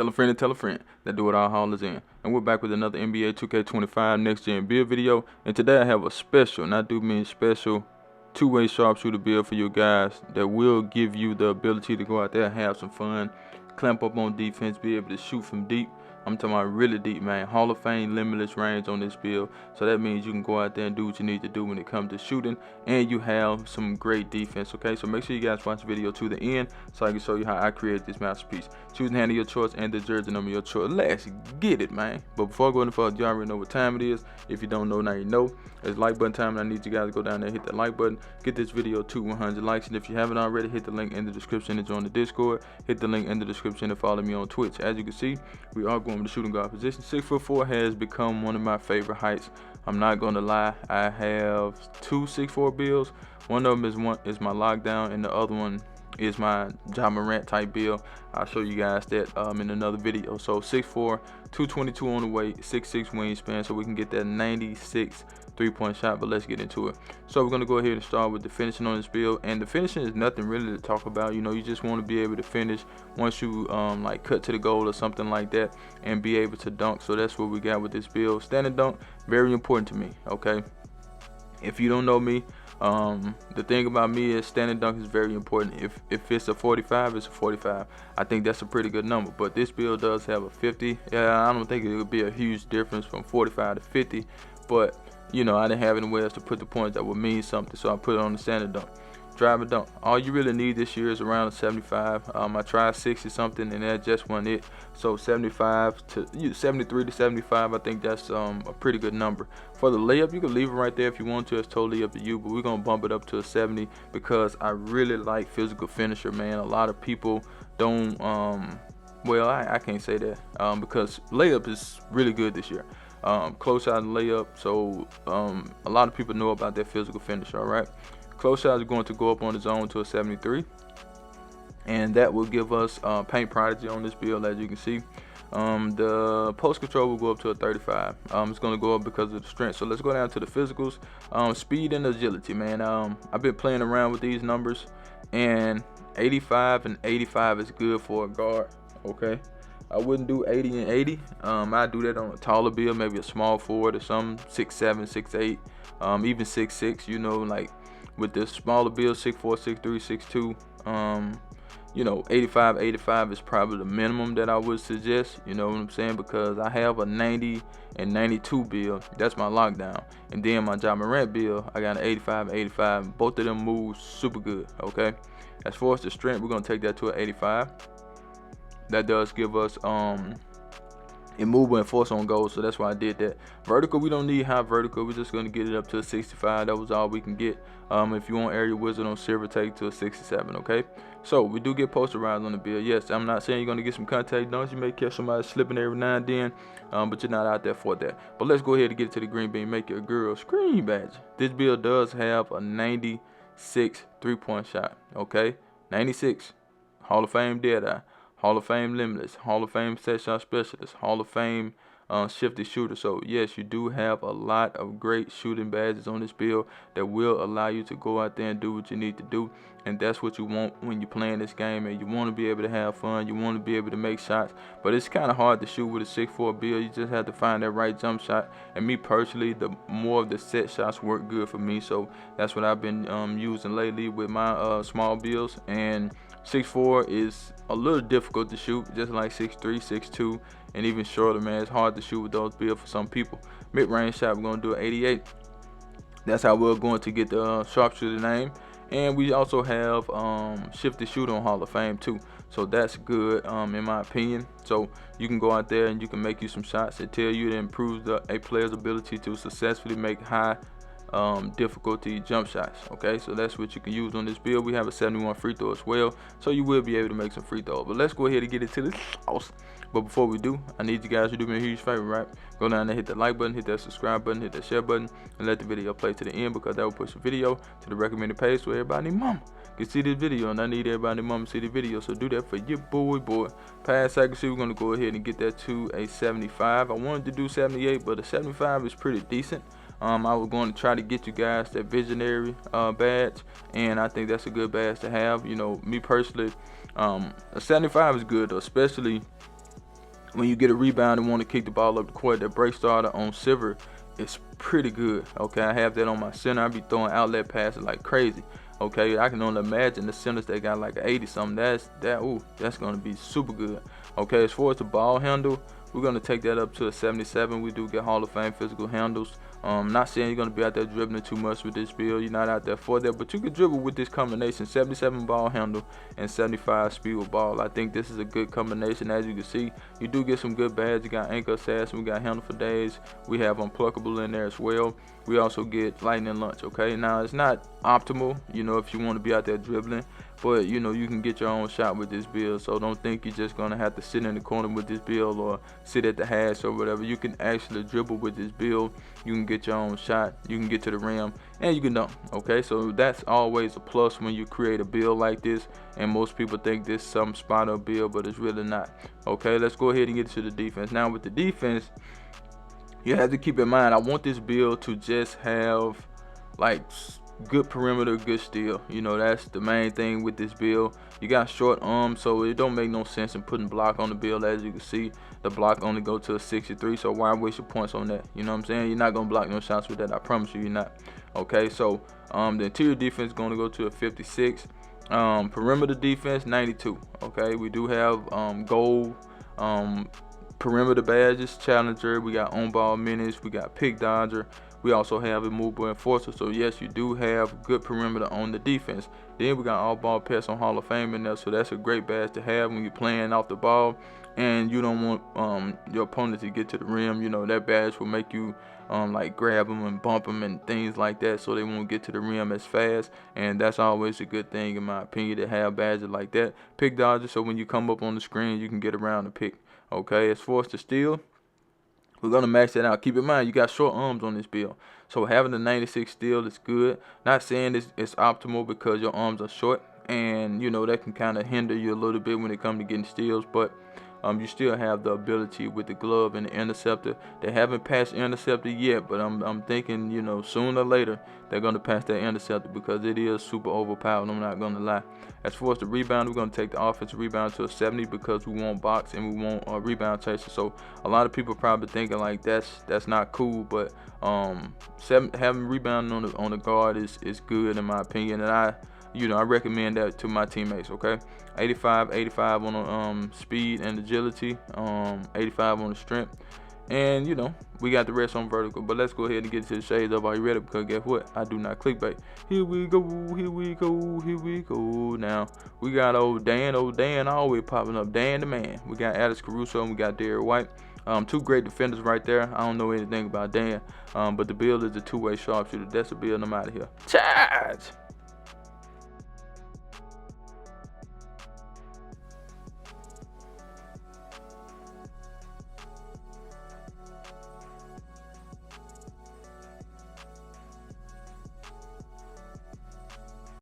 Tell a friend that Do It All Haulers in. And we're back with another NBA 2K25 Next Gen build video. And today I have a special, and I do mean special, two-way sharpshooter build for you guys that will give you the ability to go out there and have some fun, clamp up on defense, be able to shoot from deep. I'm talking about really deep, man. Hall of Fame limitless range on this build. So that means you can go out there and do what you need to do when it comes to shooting, and you have some great defense, okay? So make sure you guys watch the video to the end so I can show you how I create this masterpiece. Choose the hand of your choice and the jersey number of your choice. Let's get it, man. But before I go any further, you already know what time it is. If you don't know, now you know. It's like button time, and I need you guys to go down there and hit that like button. Get this video to 100 likes, and if you haven't already, hit the link in the description to join the Discord. Hit the link in the description to follow me on Twitch. As you can see, we are going with the shooting guard position. 6'4" has become one of my favorite heights. I'm not gonna lie. I have two 6'4" builds. One of them is my lockdown, and the other one is my Ja Morant type build. I'll show you guys that in another video. So 6'4", 222 on the weight, 6'6" wingspan, so we can get that 96 3-point shot. But let's get into it. So we're gonna go ahead and start with the finishing on this build, and the finishing is nothing really to talk about. You know, you just want to be able to finish once you like cut to the goal or something like that, and be able to dunk. So that's what we got with this build. Standing dunk, very important to me, okay? If you don't know me, the thing about me is standing dunk is very important. If it's a 45, it's a 45. I think that's a pretty good number. But this build does have a 50. Yeah, I don't think it would be a huge difference from 45 to 50. But you know, I didn't have anywhere else to put the points that would mean something, so I put it on the standing dunk. Drive and dunk. All you really need this year is around a 75. I tried 60 something, and that just wasn't it. So 75 to 73 to 75, I think that's a pretty good number. For the layup, you can leave it right there if you want to. It's totally up to you, but we're gonna bump it up to a 70 because I really like physical finisher, man. A lot of people don't. Well, I can't say that because layup is really good this year. Close shot and layup. So a lot of people know about that physical finisher. All right. Close shots are going to go up on the zone to a 73, and that will give us paint prodigy on this build. As you can see, the post control will go up to a 35. It's going to go up because of the strength. So let's go down to the physicals. Speed and agility, man. I've been playing around with these numbers, and 85 and 85 is good for a guard, okay? I wouldn't do 80 and 80. I'd do that on a taller build, maybe a small forward or some 6'7", 6'8", even 6'6", you know, like with the smaller build, 6'4", 6'3", 6'2", you know, 85 is probably the minimum that I would suggest, you know what I'm saying, because I have a 90 and 92 build. That's my lockdown. And then my Ja Morant build, I got an 85. Both of them move super good, okay? As far as the strength, we're going to take that to an 85. That does give us in movement and force on goal, so that's why I did that. Vertical, we don't need high vertical. We're just going to get it up to a 65. That was all we can get. If you want area wizard on silver, take to a 67, okay? So we do get posterized on the build. Yes, I'm not saying you're going to get some contact dunks. You may catch somebody slipping every now and then, but you're not out there for that. But let's go ahead and get it to the green bean. Make your girl scream badge. This build does have a 96 3-point shot, okay? 96. Hall of Fame Deadeye. Hall of Fame limitless, Hall of Fame set shot specialist, Hall of Fame shifty shooter. So yes, you do have a lot of great shooting badges on this build that will allow you to go out there and do what you need to do, and that's what you want when you're playing this game. And you want to be able to have fun, you want to be able to make shots, but it's kind of hard to shoot with a 6'4" build. You just have to find that right jump shot, and me personally, the more of the set shots work good for me, so that's what I've been using lately with my small builds. And 6'4" is a little difficult to shoot, just like 6'3", 6'2", and even shorter, man. It's hard to shoot with those builds for some people. Mid-range shot, we're going to do an 88. That's how we're going to get the sharpshooter name. And we also have shifted shooter on Hall of Fame too. So that's good in my opinion. So you can go out there and you can make you some shots. It tells you it improves a player's ability to successfully make high difficulty jump shots, okay? So that's what you can use on this build. We have a 71 free throw as well, so you will be able to make some free throws. But let's go ahead and get into the sauce. But before we do, I need you guys to do me a huge favor, right? Go down there, hit that like button, hit that subscribe button, hit that share button, and let the video play to the end, because that will push the video to the recommended page so everybody and mama can see this video, and I need everybody and mama to see the video. So do that for your boy. Pass accuracy, we're gonna go ahead and get that to a 75. I wanted to do 78, but a 75 is pretty decent. I was going to try to get you guys that visionary badge, and I think that's a good badge to have. You know, me personally, a 75 is good, especially when you get a rebound and want to kick the ball up the court, that break starter on silver is pretty good. Okay, I have that on my center. I be throwing outlet passes like crazy. Okay, I can only imagine the centers that got like 80 something. That's gonna be super good. Okay, as far as the ball handle, we're gonna take that up to a 77. We do get Hall of Fame physical handles. Not saying you're gonna be out there dribbling too much with this build. You're not out there for that, but you can dribble with this combination: 77 ball handle and 75 speed with ball. I think this is a good combination. As you can see, you do get some good badges. You got Anchor Assassin, we got Handle for Days, we have Unpluckable in there as well. We also get Lightning Lunch. Okay, now it's not optimal, if you want to be out there dribbling, but you can get your own shot with this build. So don't think you're just gonna have to sit in the corner with this build or sit at the hash or whatever. You can actually dribble with this build. You can get your own shot, you can get to the rim, and you can dunk. Okay, so that's always a plus when you create a build like this. And most people think this is some spot up build, but it's really not. Okay, let's go ahead and get to the defense. Now with the defense, you have to keep in mind, I want this build to just have like good perimeter, good steal. That's the main thing with this build. You got short arms, so it don't make no sense in putting block on the build. As you can see, the block only go to a 63, so why waste your points on that? You know what I'm saying? You're not gonna block no shots with that, I promise you, you're not. Okay, so the interior defense is gonna go to a 56. Perimeter defense 92. Okay, we do have gold perimeter badges, challenger, we got on ball minutes, we got pick dodger, we also have a movable enforcer. So yes, you do have good perimeter on the defense. Then we got all ball pass on Hall of Fame in there, so that's a great badge to have when you're playing off the ball and you don't want your opponent to get to the rim. That badge will make you like grab them and bump them and things like that, so they won't get to the rim as fast. And that's always a good thing, in my opinion, to have badges like that. Pick dodger, so when you come up on the screen, you can get around the pick. Okay, as far as the steal, we're going to max that out. Keep in mind, you got short arms on this build. So having the 96 steal is good. Not saying it's optimal because your arms are short. And, that can kind of hinder you a little bit when it comes to getting steals. But you still have the ability with the glove and the interceptor. They haven't passed interceptor yet, but I'm thinking, sooner or later they're going to pass that interceptor because it is super overpowered. I'm not going to lie. As far as the rebound, we're going to take the offensive rebound to a 70 because we want box and we want a rebound chaser. So a lot of people probably thinking like that's not cool, but having rebound on the guard is good in my opinion, and I recommend that to my teammates. Okay, 85 on the speed and agility, 85 on the strength, and we got the rest on vertical. But let's go ahead and get to the shades up. Are you ready? Because guess what? I do not clickbait. Here we go. Now we got old Dan always popping up. Dan the man. We got Alex Caruso and we got Derrick White. Two great defenders right there. I don't know anything about Dan, but the build is a two-way sharpshooter. That's the build. I'm out of here. Charge.